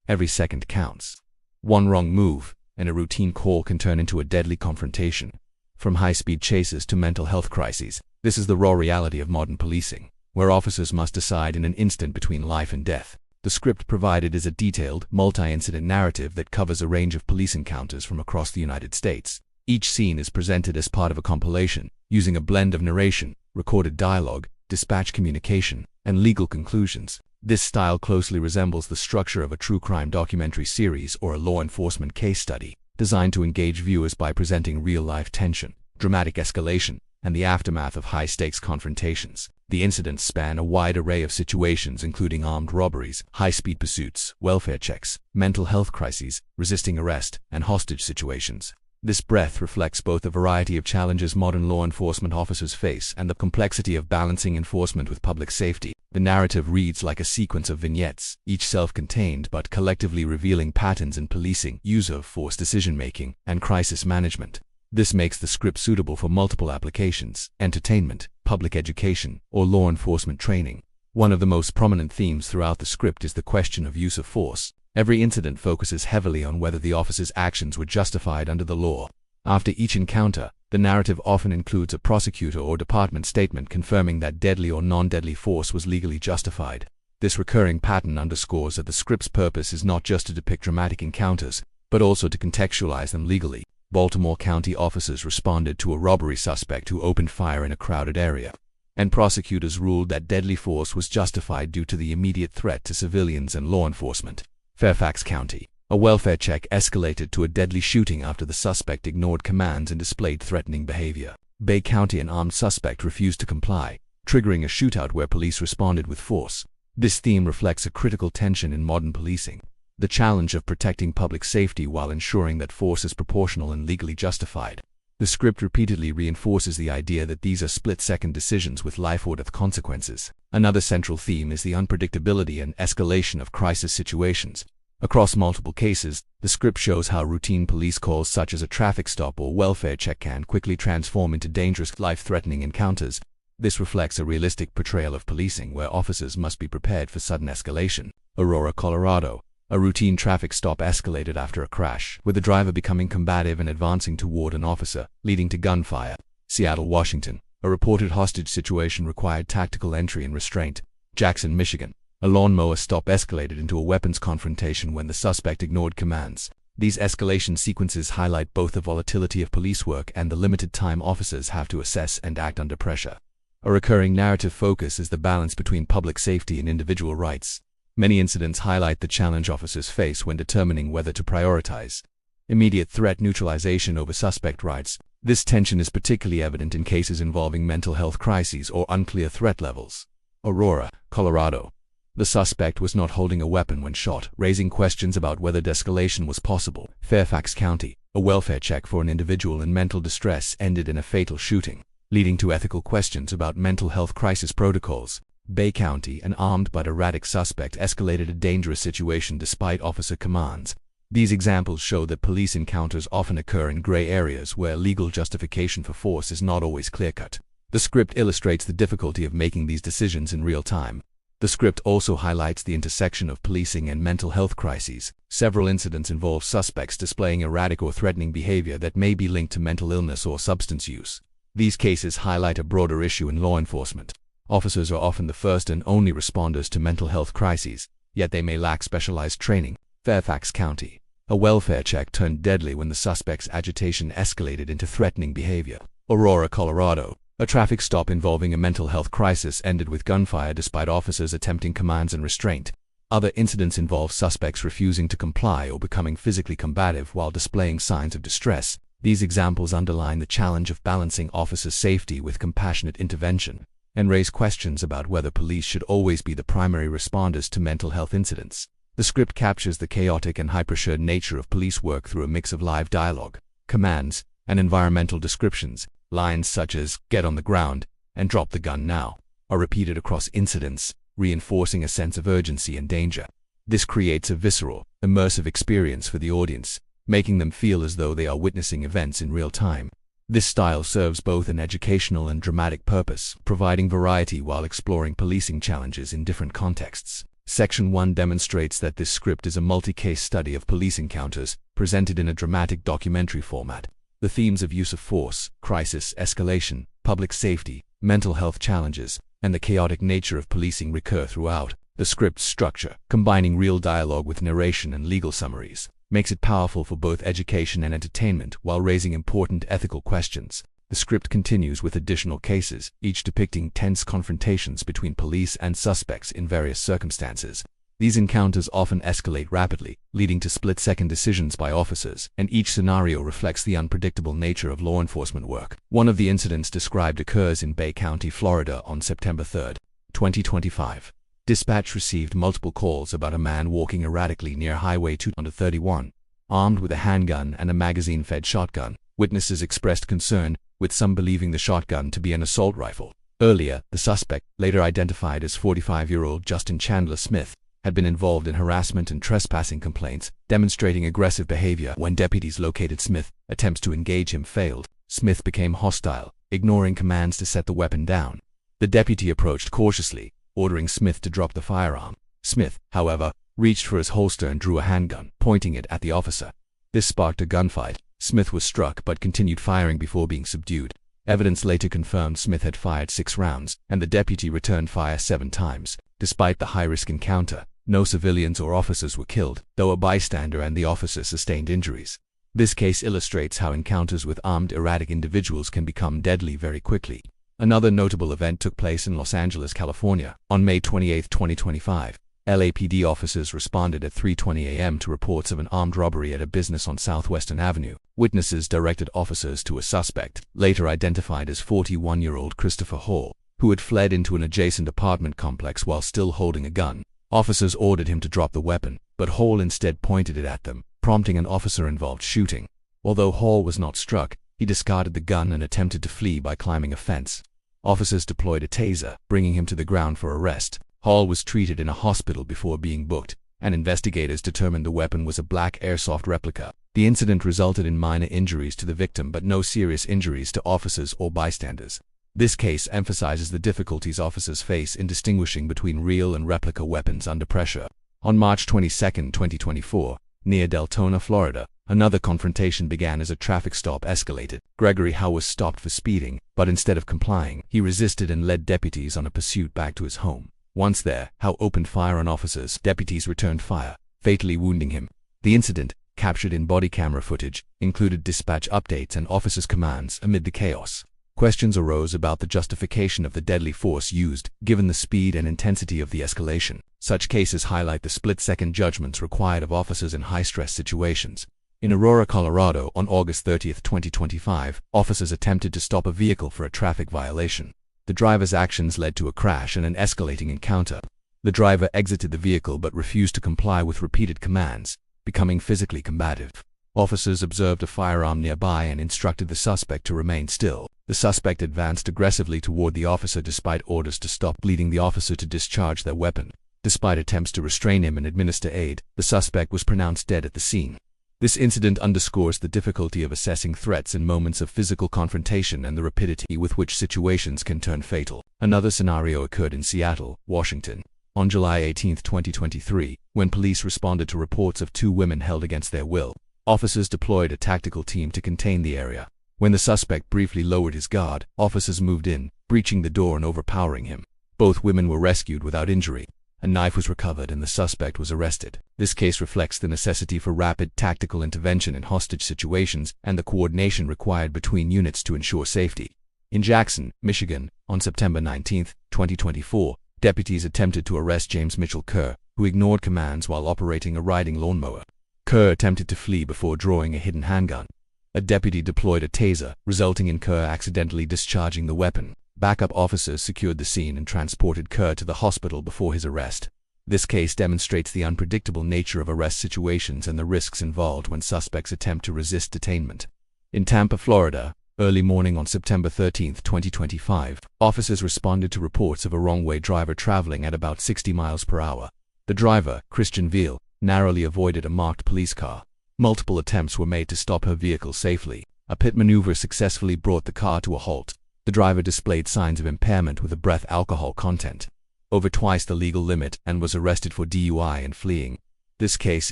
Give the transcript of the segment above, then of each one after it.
Every second counts. One wrong move, and a routine call can turn into a deadly confrontation. From high-speed chases to mental health crises, this is the raw reality of modern policing, where officers must decide in an instant between life and death. The script provided is a detailed, multi-incident narrative that covers a range of police encounters from across the United States. Each scene is presented as part of a compilation, using a blend of narration, recorded dialogue, dispatch communication, and legal conclusions. This style closely resembles the structure of a true crime documentary series or a law enforcement case study, designed to engage viewers by presenting real-life tension, dramatic escalation, and the aftermath of high-stakes confrontations. The incidents span a wide array of situations including armed robberies, high-speed pursuits, welfare checks, mental health crises, resisting arrest, and hostage situations. This breadth reflects both the variety of challenges modern law enforcement officers face and the complexity of balancing enforcement with public safety. The narrative reads like a sequence of vignettes, each self-contained but collectively revealing patterns in policing, use of force decision-making, and crisis management. This makes the script suitable for multiple applications: entertainment, public education, or law enforcement training. One of the most prominent themes throughout the script is the question of use of force. Every incident focuses heavily on whether the officer's actions were justified under the law. After each encounter, the narrative often includes a prosecutor or department statement confirming that deadly or non-deadly force was legally justified. This recurring pattern underscores that the script's purpose is not just to depict dramatic encounters, but also to contextualize them legally. Baltimore County officers responded to a robbery suspect who opened fire in a crowded area, and prosecutors ruled that deadly force was justified due to the immediate threat to civilians and law enforcement. Fairfax County. A welfare check escalated to a deadly shooting after the suspect ignored commands and displayed threatening behavior. Bay County. An armed suspect refused to comply, triggering a shootout where police responded with force. This theme reflects a critical tension in modern policing: the challenge of protecting public safety while ensuring that force is proportional and legally justified. The script repeatedly reinforces the idea that these are split-second decisions with life-or-death consequences. Another central theme is the unpredictability and escalation of crisis situations. Across multiple cases, the script shows how routine police calls such as a traffic stop or welfare check can quickly transform into dangerous, life-threatening encounters. This reflects a realistic portrayal of policing where officers must be prepared for sudden escalation. Aurora, Colorado. A routine traffic stop escalated after a crash, with the driver becoming combative and advancing toward an officer, leading to gunfire. Seattle, Washington. A reported hostage situation required tactical entry and restraint. Jackson, Michigan. A lawnmower stop escalated into a weapons confrontation when the suspect ignored commands. These escalation sequences highlight both the volatility of police work and the limited time officers have to assess and act under pressure. A recurring narrative focus is the balance between public safety and individual rights. Many incidents highlight the challenge officers face when determining whether to prioritize immediate threat neutralization over suspect rights. This tension is particularly evident in cases involving mental health crises or unclear threat levels. Aurora, Colorado. The suspect was not holding a weapon when shot, raising questions about whether de-escalation was possible. Fairfax County. A welfare check for an individual in mental distress ended in a fatal shooting, leading to ethical questions about mental health crisis protocols. Bay County. An armed but erratic suspect escalated a dangerous situation despite officer commands. These examples show that police encounters often occur in gray areas where legal justification for force is not always clear-cut. The script illustrates the difficulty of making these decisions in real time. The script also highlights the intersection of policing and mental health crises. Several incidents involve suspects displaying erratic or threatening behavior that may be linked to mental illness or substance use. These cases highlight a broader issue in law enforcement. Officers are often the first and only responders to mental health crises, yet they may lack specialized training. Fairfax County. A welfare check turned deadly when the suspect's agitation escalated into threatening behavior. Aurora, Colorado. A traffic stop involving a mental health crisis ended with gunfire despite officers attempting commands and restraint. Other incidents involve suspects refusing to comply or becoming physically combative while displaying signs of distress. These examples underline the challenge of balancing officers' safety with compassionate intervention, and raise questions about whether police should always be the primary responders to mental health incidents. The script captures the chaotic and high-pressured nature of police work through a mix of live dialogue, commands, and environmental descriptions. Lines such as "get on the ground" and "drop the gun now" are repeated across incidents, reinforcing a sense of urgency and danger. This creates a visceral, immersive experience for the audience, making them feel as though they are witnessing events in real time. This style serves both an educational and dramatic purpose, providing variety while exploring policing challenges in different contexts. Section 1 demonstrates that this script is a multi-case study of police encounters, presented in a dramatic documentary format. The themes of use of force, crisis, escalation, public safety, mental health challenges, and the chaotic nature of policing recur throughout. The script's structure, combining real dialogue with narration and legal summaries, makes it powerful for both education and entertainment while raising important ethical questions. The script continues with additional cases, each depicting tense confrontations between police and suspects in various circumstances. These encounters often escalate rapidly, leading to split-second decisions by officers, and each scenario reflects the unpredictable nature of law enforcement work. One of the incidents described occurs in Bay County, Florida on September 3, 2025. Dispatch received multiple calls about a man walking erratically near Highway 231, armed with a handgun and a magazine-fed shotgun. Witnesses expressed concern, with some believing the shotgun to be an assault rifle. Earlier, the suspect, later identified as 45-year-old Justin Chandler Smith, had been involved in harassment and trespassing complaints, demonstrating aggressive behavior. When deputies located Smith, attempts to engage him failed. Smith became hostile, ignoring commands to set the weapon down. The deputy approached cautiously, ordering Smith to drop the firearm. Smith, however, reached for his holster and drew a handgun, pointing it at the officer. This sparked a gunfight. Smith was struck but continued firing before being subdued. Evidence later confirmed Smith had fired 6 rounds, and the deputy returned fire 7 times. Despite the high-risk encounter, no civilians or officers were killed, though a bystander and the officer sustained injuries. This case illustrates how encounters with armed, erratic individuals can become deadly very quickly. Another notable event took place in Los Angeles, California. On May 28, 2025, LAPD officers responded at 3:20 a.m. to reports of an armed robbery at a business on Southwestern Avenue. Witnesses directed officers to a suspect, later identified as 41-year-old Christopher Hall, who had fled into an adjacent apartment complex while still holding a gun. Officers ordered him to drop the weapon, but Hall instead pointed it at them, prompting an officer-involved shooting. Although Hall was not struck, he discarded the gun and attempted to flee by climbing a fence. Officers deployed a taser, bringing him to the ground for arrest. Hall was treated in a hospital before being booked, and investigators determined the weapon was a black airsoft replica. The incident resulted in minor injuries to the victim but no serious injuries to officers or bystanders. This case emphasizes the difficulties officers face in distinguishing between real and replica weapons under pressure. On March 22, 2024, near Deltona, Florida, another confrontation began as a traffic stop escalated. Gregory Howe was stopped for speeding, but instead of complying, he resisted and led deputies on a pursuit back to his home. Once there, Howe opened fire on officers. Deputies returned fire, fatally wounding him. The incident, captured in body camera footage, included dispatch updates and officers' commands amid the chaos. Questions arose about the justification of the deadly force used, given the speed and intensity of the escalation. Such cases highlight the split-second judgments required of officers in high-stress situations. In Aurora, Colorado, on August 30, 2025, officers attempted to stop a vehicle for a traffic violation. The driver's actions led to a crash and an escalating encounter. The driver exited the vehicle but refused to comply with repeated commands, becoming physically combative. Officers observed a firearm nearby and instructed the suspect to remain still. The suspect advanced aggressively toward the officer despite orders to stop, leading the officer to discharge their weapon. Despite attempts to restrain him and administer aid, the suspect was pronounced dead at the scene. This incident underscores the difficulty of assessing threats in moments of physical confrontation and the rapidity with which situations can turn fatal. Another scenario occurred in Seattle, Washington, on July 18, 2023, when police responded to reports of 2 women held against their will. Officers deployed a tactical team to contain the area. When the suspect briefly lowered his guard, officers moved in, breaching the door and overpowering him. Both women were rescued without injury. A knife was recovered and the suspect was arrested. This case reflects the necessity for rapid tactical intervention in hostage situations and the coordination required between units to ensure safety. In Jackson, Michigan, on September 19, 2024, deputies attempted to arrest James Mitchell Kerr, who ignored commands while operating a riding lawnmower. Kerr attempted to flee before drawing a hidden handgun. A deputy deployed a taser, resulting in Kerr accidentally discharging the weapon. Backup officers secured the scene and transported Kerr to the hospital before his arrest. This case demonstrates the unpredictable nature of arrest situations and the risks involved when suspects attempt to resist detainment. In Tampa, Florida, early morning on September 13, 2025, officers responded to reports of a wrong-way driver traveling at about 60 miles per hour. The driver, Christian Veal, narrowly avoided a marked police car. Multiple attempts were made to stop her vehicle safely. A pit maneuver successfully brought the car to a halt. The driver displayed signs of impairment with a breath alcohol content. over twice the legal limit, and was arrested for DUI and fleeing. This case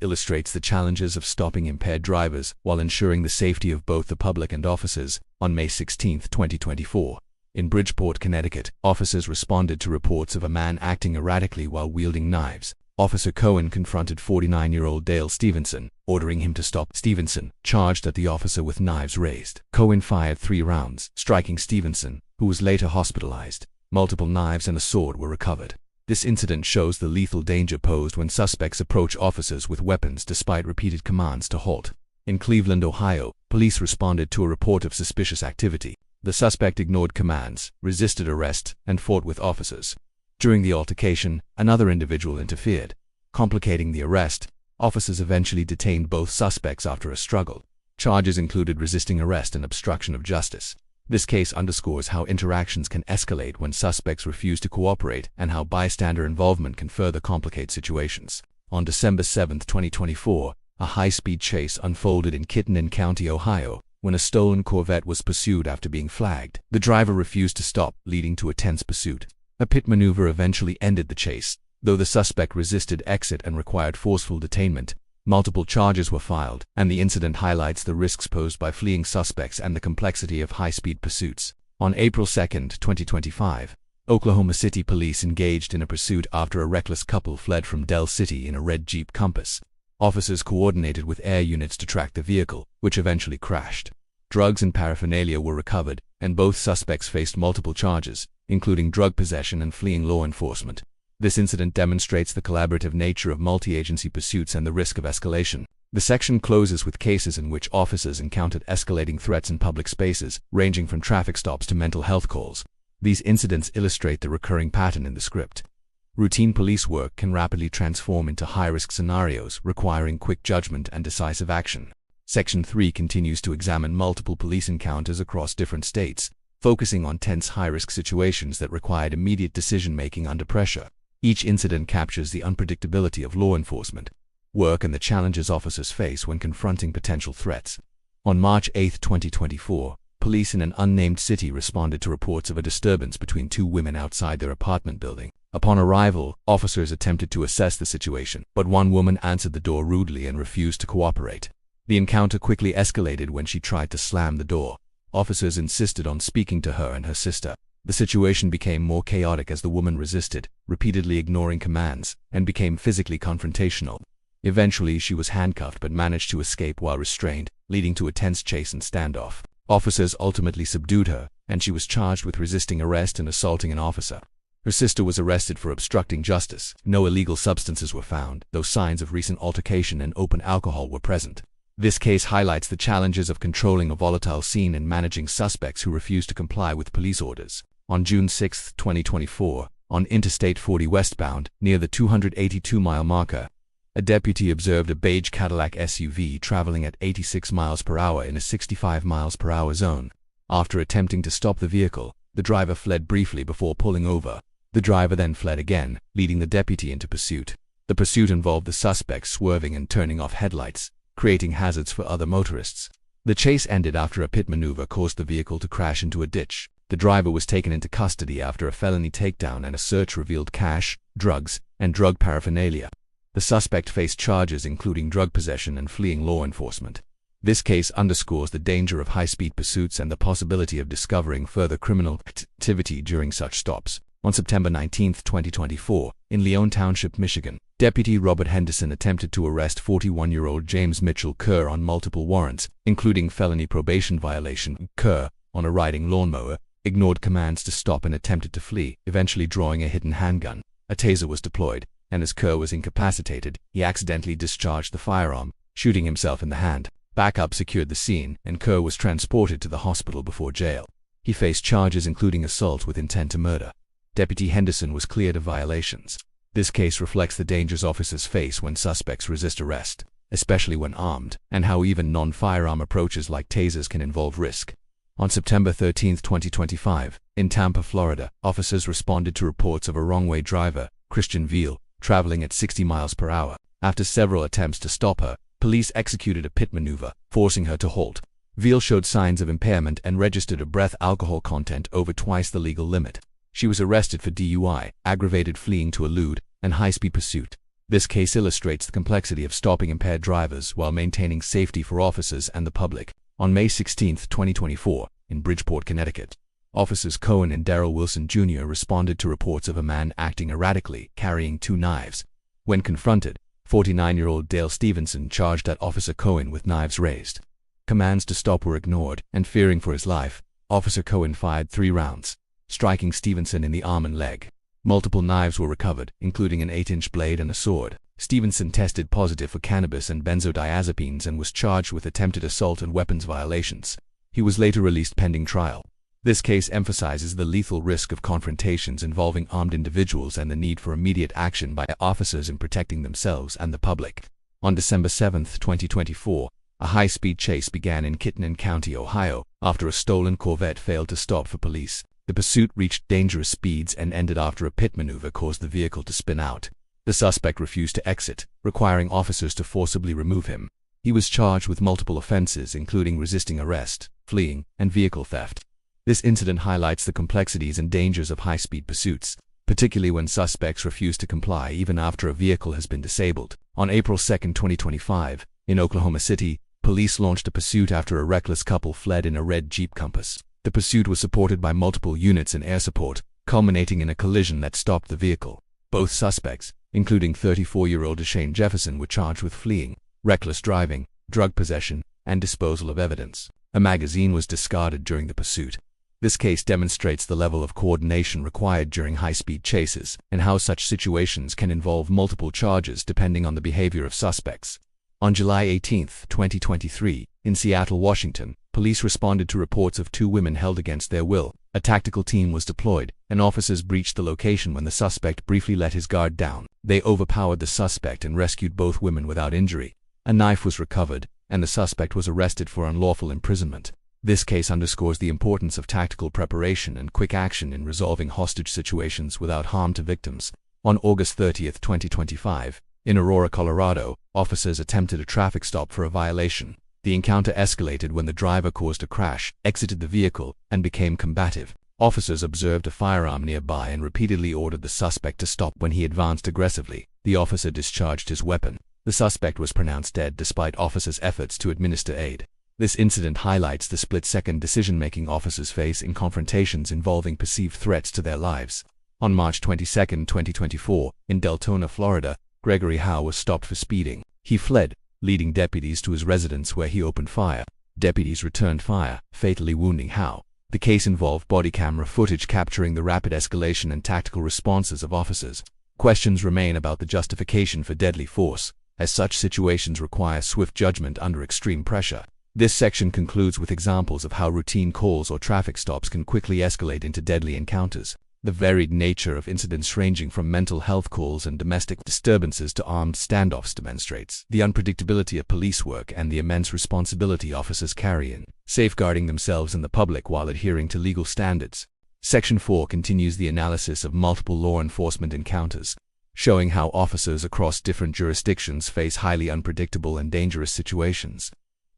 illustrates the challenges of stopping impaired drivers while ensuring the safety of both the public and officers. On May 16, 2024, in Bridgeport, Connecticut, officers responded to reports of a man acting erratically while wielding knives. Officer Cohen confronted 49-year-old Dale Stevenson, ordering him to stop. Stevenson charged at the officer with knives raised. Cohen fired 3 rounds, striking Stevenson, who was later hospitalized. Multiple knives and a sword were recovered. This incident shows the lethal danger posed when suspects approach officers with weapons despite repeated commands to halt. In Cleveland, Ohio, police responded to a report of suspicious activity. The suspect ignored commands, resisted arrest, and fought with officers. During the altercation, another individual interfered, complicating the arrest. Officers eventually detained both suspects after a struggle. Charges included resisting arrest and obstruction of justice. This case underscores how interactions can escalate when suspects refuse to cooperate and how bystander involvement can further complicate situations. On December 7, 2024, a high-speed chase unfolded in Kittenin County, Ohio, when a stolen Corvette was pursued after being flagged. The driver refused to stop, leading to a tense pursuit. A pit maneuver eventually ended the chase, though the suspect resisted exit and required forceful detainment. Multiple charges were filed, and the incident highlights the risks posed by fleeing suspects and the complexity of high-speed pursuits. On April 2, 2025, Oklahoma City police engaged in a pursuit after a reckless couple fled from Del City in a red Jeep Compass. Officers coordinated with air units to track the vehicle, which eventually crashed. Drugs and paraphernalia were recovered, and both suspects faced multiple charges, including drug possession and fleeing law enforcement. This incident demonstrates the collaborative nature of multi-agency pursuits and the risk of escalation. The section closes with cases in which officers encountered escalating threats in public spaces, ranging from traffic stops to mental health calls. These incidents illustrate the recurring pattern in the script. Routine police work can rapidly transform into high-risk scenarios, requiring quick judgment and decisive action. Section 3 continues to examine multiple police encounters across different states, focusing on tense high-risk situations that required immediate decision-making under pressure. Each incident captures the unpredictability of law enforcement work and the challenges officers face when confronting potential threats. On March 8, 2024, police in an unnamed city responded to reports of a disturbance between 2 women outside their apartment building. Upon arrival, officers attempted to assess the situation, but one woman answered the door rudely and refused to cooperate. The encounter quickly escalated when she tried to slam the door. Officers insisted on speaking to her and her sister. The situation became more chaotic as the woman resisted, repeatedly ignoring commands, and became physically confrontational. Eventually, she was handcuffed but managed to escape while restrained, leading to a tense chase and standoff. Officers ultimately subdued her, and she was charged with resisting arrest and assaulting an officer. Her sister was arrested for obstructing justice. No illegal substances were found, though signs of recent altercation and open alcohol were present. This case highlights the challenges of controlling a volatile scene and managing suspects who refuse to comply with police orders. On June 6, 2024, on Interstate 40 westbound, near the 282-mile marker, a deputy observed a beige Cadillac SUV traveling at 86 miles per hour in a 65 miles per hour zone. After attempting to stop the vehicle, the driver fled briefly before pulling over. The driver then fled again, leading the deputy into pursuit. The pursuit involved the suspect swerving and turning off headlights, creating hazards for other motorists. The chase ended after a pit maneuver caused the vehicle to crash into a ditch. The driver was taken into custody after a felony takedown, and a search revealed cash, drugs, and drug paraphernalia. The suspect faced charges including drug possession and fleeing law enforcement. This case underscores the danger of high-speed pursuits and the possibility of discovering further criminal activity during such stops. On September 19, 2024, in Leon Township, Michigan, Deputy Robert Henderson attempted to arrest 41-year-old James Mitchell Kerr on multiple warrants, including felony probation violation. Kerr, on a riding lawnmower, ignored commands to stop and attempted to flee, eventually drawing a hidden handgun. A taser was deployed, and as Kerr was incapacitated, he accidentally discharged the firearm, shooting himself in the hand. Backup secured the scene, and Kerr was transported to the hospital before jail. He faced charges including assault with intent to murder. Deputy Henderson was cleared of violations. This case reflects the dangers officers face when suspects resist arrest, especially when armed, and how even non-firearm approaches like tasers can involve risk. On September 13, 2025, in Tampa, Florida, officers responded to reports of a wrong-way driver, Christian Veal, traveling at 60 miles per hour. After several attempts to stop her, police executed a pit maneuver, forcing her to halt. Veal showed signs of impairment and registered a breath alcohol content over twice the legal limit. She was arrested for DUI, aggravated fleeing to elude, and high-speed pursuit. This case illustrates the complexity of stopping impaired drivers while maintaining safety for officers and the public. On May 16, 2024, in Bridgeport, Connecticut, Officers Cohen and Darrell Wilson Jr. responded to reports of a man acting erratically, carrying 2 knives. When confronted, 49-year-old Dale Stevenson charged at Officer Cohen with knives raised. Commands to stop were ignored, and fearing for his life, Officer Cohen fired 3 rounds, striking Stevenson in the arm and leg. Multiple knives were recovered, including an 8-inch blade and a sword. Stevenson tested positive for cannabis and benzodiazepines and was charged with attempted assault and weapons violations. He was later released pending trial. This case emphasizes the lethal risk of confrontations involving armed individuals and the need for immediate action by officers in protecting themselves and the public. On December 7, 2024, a high-speed chase began in Kittenon County, Ohio, after a stolen Corvette failed to stop for police. The pursuit reached dangerous speeds and ended after a pit maneuver caused the vehicle to spin out. The suspect refused to exit, requiring officers to forcibly remove him. He was charged with multiple offenses, including resisting arrest, fleeing, and vehicle theft. This incident highlights the complexities and dangers of high-speed pursuits, particularly when suspects refuse to comply even after a vehicle has been disabled. On April 2, 2025, in Oklahoma City, police launched a pursuit after a reckless couple fled in a red Jeep Compass. The pursuit was supported by multiple units and air support, culminating in a collision that stopped the vehicle. Both suspects, including 34-year-old Deshane Jefferson, were charged with fleeing, reckless driving, drug possession, and disposal of evidence. A magazine was discarded during the pursuit. This case demonstrates the level of coordination required during high-speed chases and how such situations can involve multiple charges depending on the behavior of suspects. On July 18, 2023, in Seattle, Washington, police responded to reports of 2 women held against their will. A tactical team was deployed, and officers breached the location when the suspect briefly let his guard down. They overpowered the suspect and rescued both women without injury. A knife was recovered, and the suspect was arrested for unlawful imprisonment. This case underscores the importance of tactical preparation and quick action in resolving hostage situations without harm to victims. On August 30, 2025, in Aurora, Colorado, officers attempted a traffic stop for a violation. The encounter escalated when the driver caused a crash, exited the vehicle, and became combative. Officers observed a firearm nearby and repeatedly ordered the suspect to stop. When he advanced aggressively, the officer discharged his weapon. The suspect was pronounced dead despite officers' efforts to administer aid. This incident highlights the split-second decision-making officers face in confrontations involving perceived threats to their lives. On March 22, 2024, in Deltona, Florida, Gregory Howe was stopped for speeding. He fled, leading deputies to his residence where he opened fire. Deputies returned fire, fatally wounding Howe. The case involved body camera footage capturing the rapid escalation and tactical responses of officers. Questions remain about the justification for deadly force, as such situations require swift judgment under extreme pressure. This section concludes with examples of how routine calls or traffic stops can quickly escalate into deadly encounters. The varied nature of incidents ranging from mental health calls and domestic disturbances to armed standoffs demonstrates the unpredictability of police work and the immense responsibility officers carry in safeguarding themselves and the public while adhering to legal standards. Section 4 continues the analysis of multiple law enforcement encounters, showing how officers across different jurisdictions face highly unpredictable and dangerous situations.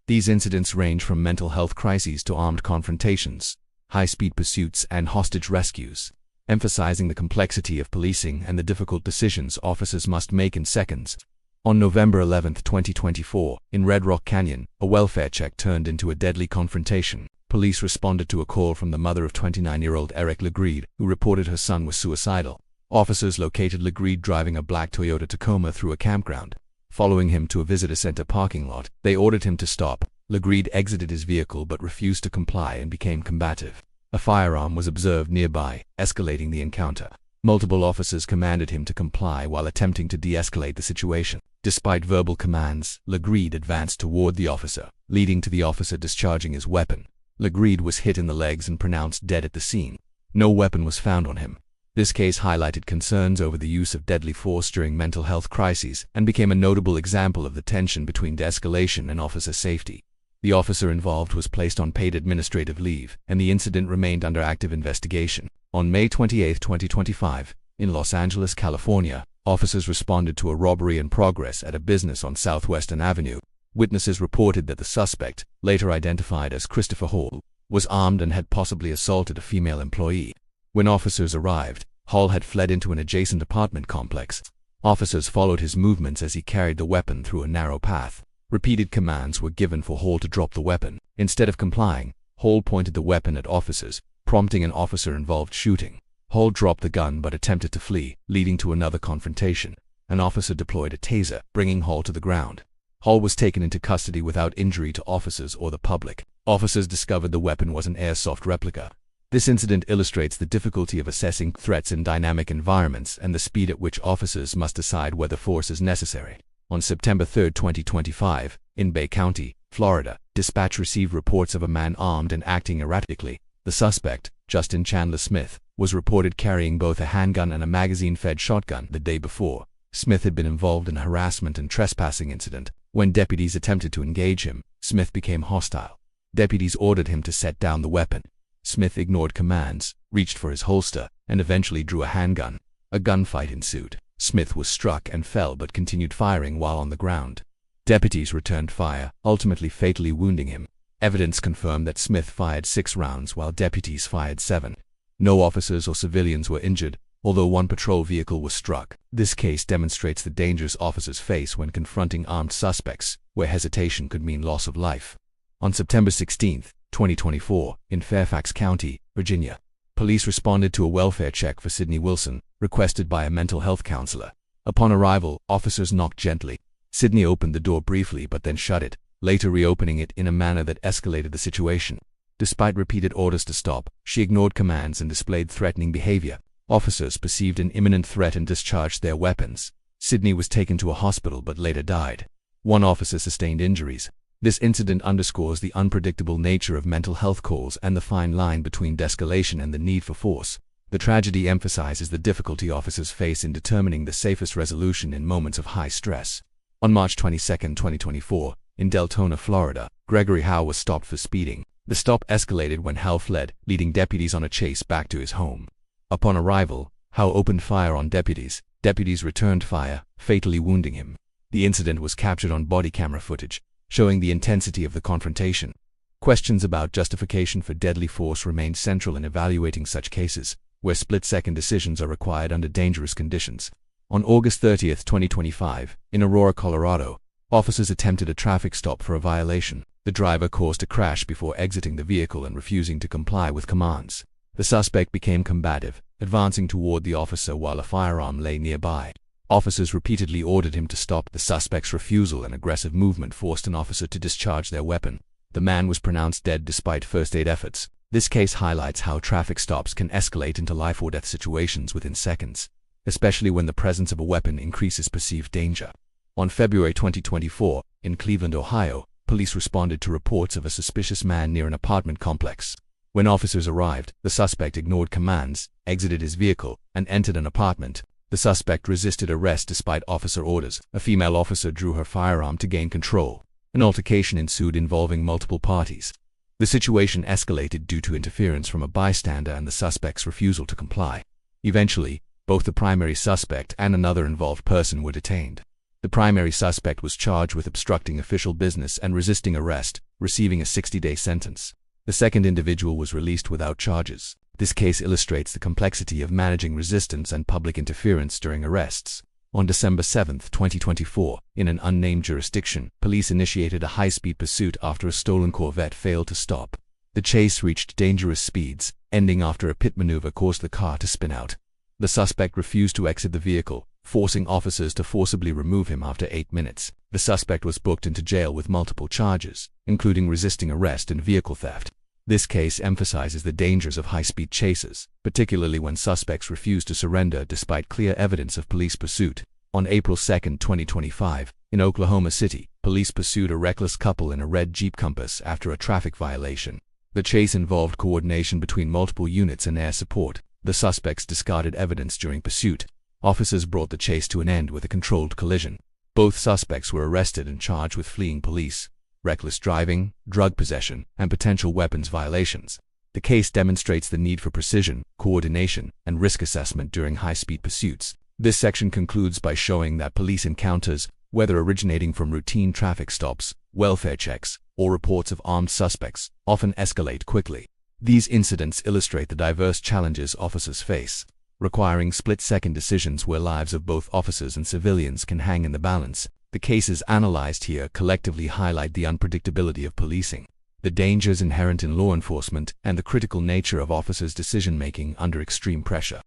These incidents range from mental health crises to armed confrontations, high-speed pursuits, and hostage rescues, emphasizing the complexity of policing and the difficult decisions officers must make in seconds. On November 11, 2024, in Red Rock Canyon, a welfare check turned into a deadly confrontation. Police responded to a call from the mother of 29-year-old Eric Legreed, who reported her son was suicidal. Officers located Legreed driving a black Toyota Tacoma through a campground. Following him to a visitor center parking lot, they ordered him to stop. Legreed exited his vehicle but refused to comply and became combative. A firearm was observed nearby, escalating the encounter. Multiple officers commanded him to comply while attempting to de-escalate the situation. Despite verbal commands, Legreed advanced toward the officer, leading to the officer discharging his weapon. Legreed was hit in the legs and pronounced dead at the scene. No weapon was found on him. This case highlighted concerns over the use of deadly force during mental health crises and became a notable example of the tension between de-escalation and officer safety. The officer involved was placed on paid administrative leave, and the incident remained under active investigation. On May 28, 2025, in Los Angeles, California, officers responded to a robbery in progress at a business on Southwestern Avenue. Witnesses reported that the suspect, later identified as Christopher Hall, was armed and had possibly assaulted a female employee. When officers arrived, Hall had fled into an adjacent apartment complex. Officers followed his movements as he carried the weapon through a narrow path. Repeated commands were given for Hall to drop the weapon. Instead of complying, Hall pointed the weapon at officers, prompting an officer-involved shooting. Hall dropped the gun but attempted to flee, leading to another confrontation. An officer deployed a taser, bringing Hall to the ground. Hall was taken into custody without injury to officers or the public. Officers discovered the weapon was an airsoft replica. This incident illustrates the difficulty of assessing threats in dynamic environments and the speed at which officers must decide whether force is necessary. On September 3, 2025, in Bay County, Florida, dispatch received reports of a man armed and acting erratically. The suspect, Justin Chandler Smith, was reported carrying both a handgun and a magazine-fed shotgun the day before. Smith had been involved in a harassment and trespassing incident. When deputies attempted to engage him, Smith became hostile. Deputies ordered him to set down the weapon. Smith ignored commands, reached for his holster, and eventually drew a handgun. A gunfight ensued. Smith was struck and fell but continued firing while on the ground. Deputies returned fire, ultimately fatally wounding him. Evidence confirmed that Smith fired 6 rounds while deputies fired 7. No officers or civilians were injured, although one patrol vehicle was struck. This case demonstrates the dangers officers face when confronting armed suspects, where hesitation could mean loss of life. On September 16, 2024, in Fairfax County, Virginia, police responded to a welfare check for Sydney Wilson, requested by a mental health counselor. Upon arrival, officers knocked gently. Sydney opened the door briefly but then shut it, later reopening it in a manner that escalated the situation. Despite repeated orders to stop, she ignored commands and displayed threatening behavior. Officers perceived an imminent threat and discharged their weapons. Sydney was taken to a hospital but later died. One officer sustained injuries. This incident underscores the unpredictable nature of mental health calls and the fine line between de-escalation and the need for force. The tragedy emphasizes the difficulty officers face in determining the safest resolution in moments of high stress. On March 22, 2024, in Deltona, Florida, Gregory Howe was stopped for speeding. The stop escalated when Howe fled, leading deputies on a chase back to his home. Upon arrival, Howe opened fire on deputies. Deputies returned fire, fatally wounding him. The incident was captured on body camera footage, showing the intensity of the confrontation. Questions about justification for deadly force remain central in evaluating such cases, where split-second decisions are required under dangerous conditions. On August 30, 2025, in Aurora, Colorado, officers attempted a traffic stop for a violation. The driver caused a crash before exiting the vehicle and refusing to comply with commands. The suspect became combative, advancing toward the officer while a firearm lay nearby. Officers repeatedly ordered him to stop. The suspect's refusal and aggressive movement forced an officer to discharge their weapon. The man was pronounced dead despite first-aid efforts. This case highlights how traffic stops can escalate into life-or-death situations within seconds, especially when the presence of a weapon increases perceived danger. On February 2024, in Cleveland, Ohio, police responded to reports of a suspicious man near an apartment complex. When officers arrived, the suspect ignored commands, exited his vehicle, and entered an apartment. The suspect resisted arrest despite officer orders. A female officer drew her firearm to gain control. An altercation ensued involving multiple parties. The situation escalated due to interference from a bystander and the suspect's refusal to comply. Eventually, both the primary suspect and another involved person were detained. The primary suspect was charged with obstructing official business and resisting arrest, receiving a 60-day sentence. The second individual was released without charges. This case illustrates the complexity of managing resistance and public interference during arrests. On December 7, 2024, in an unnamed jurisdiction, police initiated a high-speed pursuit after a stolen Corvette failed to stop. The chase reached dangerous speeds, ending after a pit maneuver caused the car to spin out. The suspect refused to exit the vehicle, forcing officers to forcibly remove him after 8 minutes. The suspect was booked into jail with multiple charges, including resisting arrest and vehicle theft. This case emphasizes the dangers of high-speed chases, particularly when suspects refuse to surrender despite clear evidence of police pursuit. On April 2, 2025, in Oklahoma City, police pursued a reckless couple in a red Jeep Compass after a traffic violation. The chase involved coordination between multiple units and air support. The suspects discarded evidence during pursuit. Officers brought the chase to an end with a controlled collision. Both suspects were arrested and charged with fleeing police, reckless driving, drug possession, and potential weapons violations. The case demonstrates the need for precision, coordination, and risk assessment during high-speed pursuits. This section concludes by showing that police encounters, whether originating from routine traffic stops, welfare checks, or reports of armed suspects, often escalate quickly. These incidents illustrate the diverse challenges officers face, requiring split-second decisions where lives of both officers and civilians can hang in the balance. The cases analyzed here collectively highlight the unpredictability of policing, the dangers inherent in law enforcement, and the critical nature of officers' decision-making under extreme pressure.